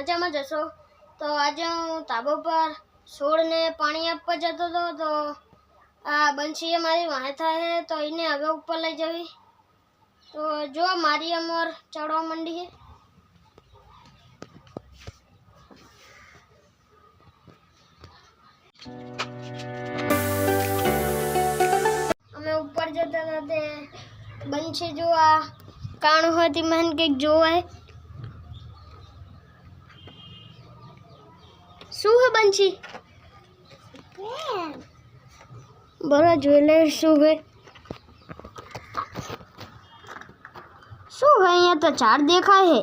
મજામાં જશો। તો આજે હું ધાબા પર છોડને પાણી આપવા જતો હતો તો આ બંસીએ મારી વાહે થાય તો એને હવે ઉપર લઈ જવી। તો જો મારી અમર ચડવા માંડી છે। અમે ઉપર જતા હતા તે બંસી જો આ કાણું હતી મને કંઈક જોવાય શું હે બંસી બરા જોઈ લે શું હે અહીંયા તો ઝાડ દેખાય હે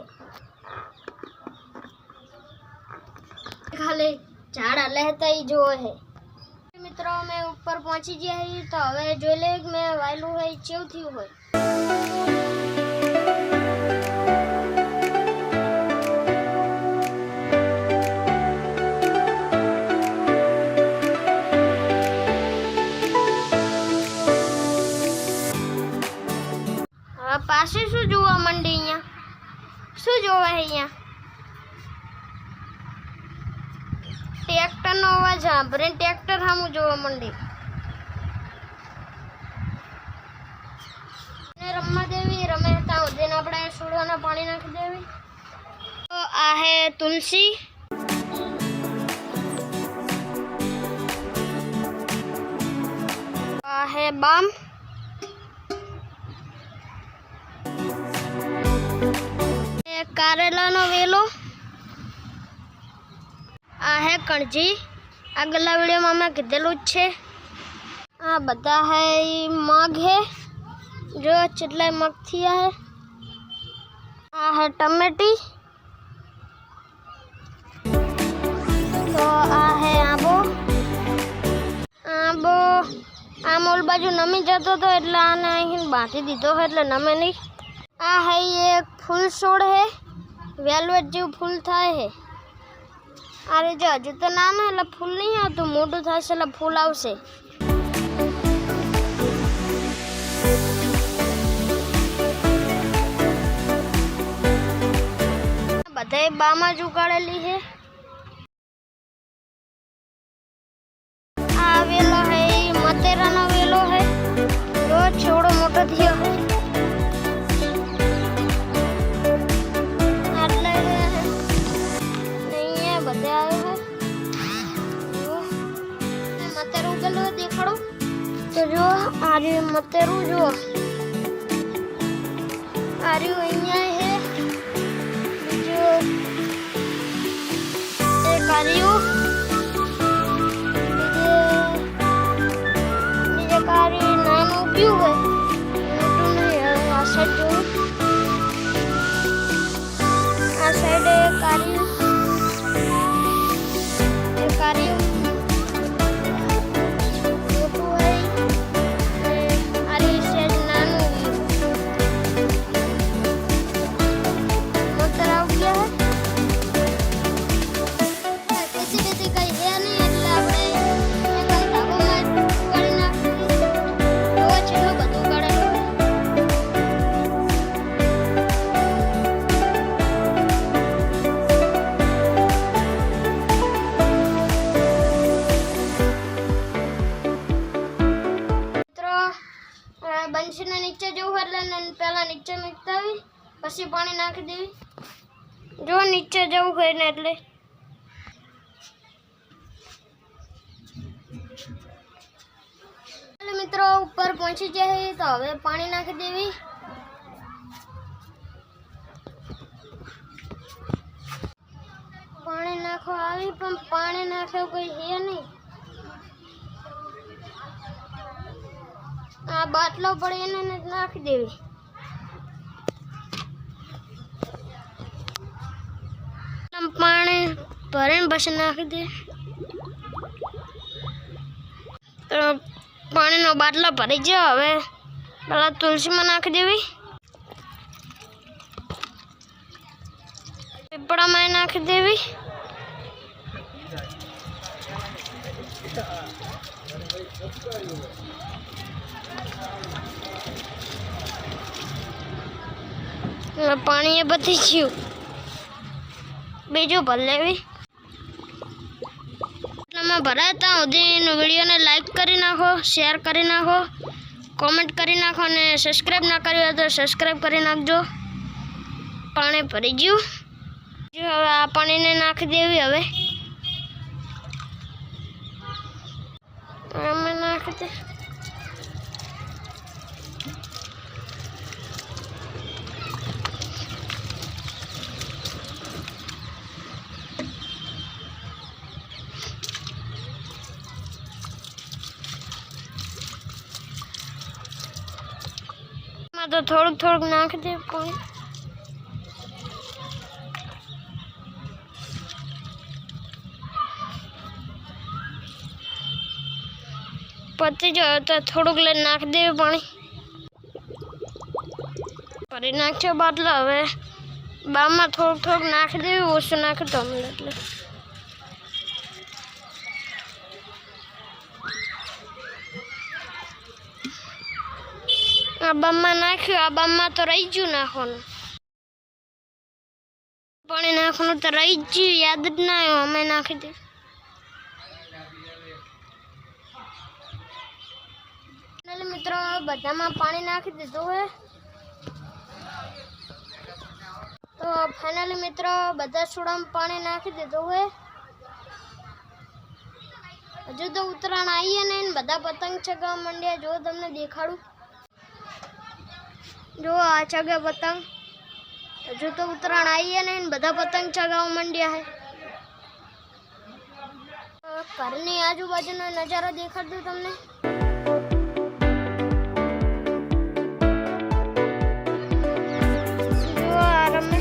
ખાલી ઝાડ હલે હતા એ જોવે હે। મિત્રો અમે ઉપર પહોંચી ગયા હી તો હવે જોઈ લે કે મેં વાયલું હોય કેવું થયું હોય। પાસે શું જોવા માંડી અહીંયા શું જોવા હે અહીંયા ટ્રેક્ટરનો અવાજ સાંભળીને ટ્રેક્ટર સામું જોવા માંડી રમવા દેવી રમે ત્યાં ઉધીને આપણે છોડવાના પાણી નાખી દેવી। તો આ હે તુલસી આ હે બામ कारेलानो वेलो आ है कणजी आगला वीडियो में मैं कीधेलू छे। आ बता है मग है जो चेटला मग थिया है। आ है टमेटी तो आ है आंबो आंबो आम ओल बाजू नमी जतो तो एटले आने अहीं बांधी दीधो है एटले नमे नहीं। आ है ये फूल छोड़ है वेलवेट जो फूल थाय है अरे जो हजू तो नाना એટલે ફૂલ નહીં આવતું મોટું થશે એટલે ફૂલ આવશે। બધાય બામાં જ ઉગાડેલી છે। આ વેલો है મતેરાનો વેલો है જો છોડો મોટો થયો है। तो जो आर्य मतेरू जो आर्य अहिया है जो एक आर्य ये कार्य नाम उपयोग है मोटू नहीं है। आ साइड जो आ साइड कार्य બંસીને નીચે જવું એટલે પહેલા નીચે મૂકતા આવી પછી પાણી નાખી દેવી જો નીચે જવું હોય ને એટલે મિત્રો ઉપર પહોંચી જાય તો હવે પાણી નાખી દેવી। પાણી નાખો આવી પણ પાણી નાખે કોઈ હે નહીં। आ बाटलो पड़े ने नाख देवी पानी भरे बस नाख दे तो पानी नो बाटलो भरी गयो। हवे पहला तुलसी में नाख देवी पीपड़ा में नाख देवी पानी बची गयु બીજું ભર લેવી. તમે ભરાય ત્યાં સુધી વિડીયોને લાઈક કરી નાખો, શેર કરી નાખો, કોમેન્ટ કરી નાખો અને સબસ્ક્રાઈબ ના કર્યું હોય તો સબસ્ક્રાઈબ કરી નાખજો. પાણી ભરી ગયું. હવે આ પાણીને નાખી દેવી. હવે અમે નાખી દે. તો થોડુંક નાખી દે પાણી. પતી જાય તો થોડુંક લઈને નાખી દેવું પાણી. ફરી નાખ્યો બાટલો. હવે બામાં થોડુંક નાખી દેવું. ઓછું નાખ્યું તો અમને એટલે આ બામમાં નાખ્યું. આ બામમાં તો રહી ગયું નાખવાનું. પાણી નાખવાનું તો રહી જ ગયું, યાદ જ ના આવ્યું. અમે નાખી દે. મિત્રો બધામાં પાણી નાખી દીધું હોય તો ફાઇનલી મિત્રો બધા સુડામાં પાણી નાખી દીધું હોય. હજુ તો ઉત્તરાયણ આવીએ ને બધા પતંગ ચગાવવા માંડ્યા. જો તમને દેખાડું. જો આ ચગે પતંગ. હજુ તો ઉત્તરાયણ આવીએ ને બધા પતંગ ચગાવવા માંડ્યા હે. ઘરની આજુબાજુનો નજારો દેખાડ દઉં તમને. જો આ રમે.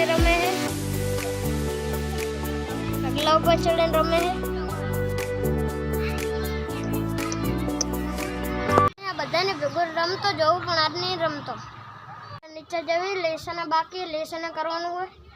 રમે હે. અગલા ઉપર ચડીને રમે હે. બધાને ભેગો રમતો જવું પણ આજ નહીં રમતો. નીચે જવી લેસન બાકી લેસન કરવાનું હોય.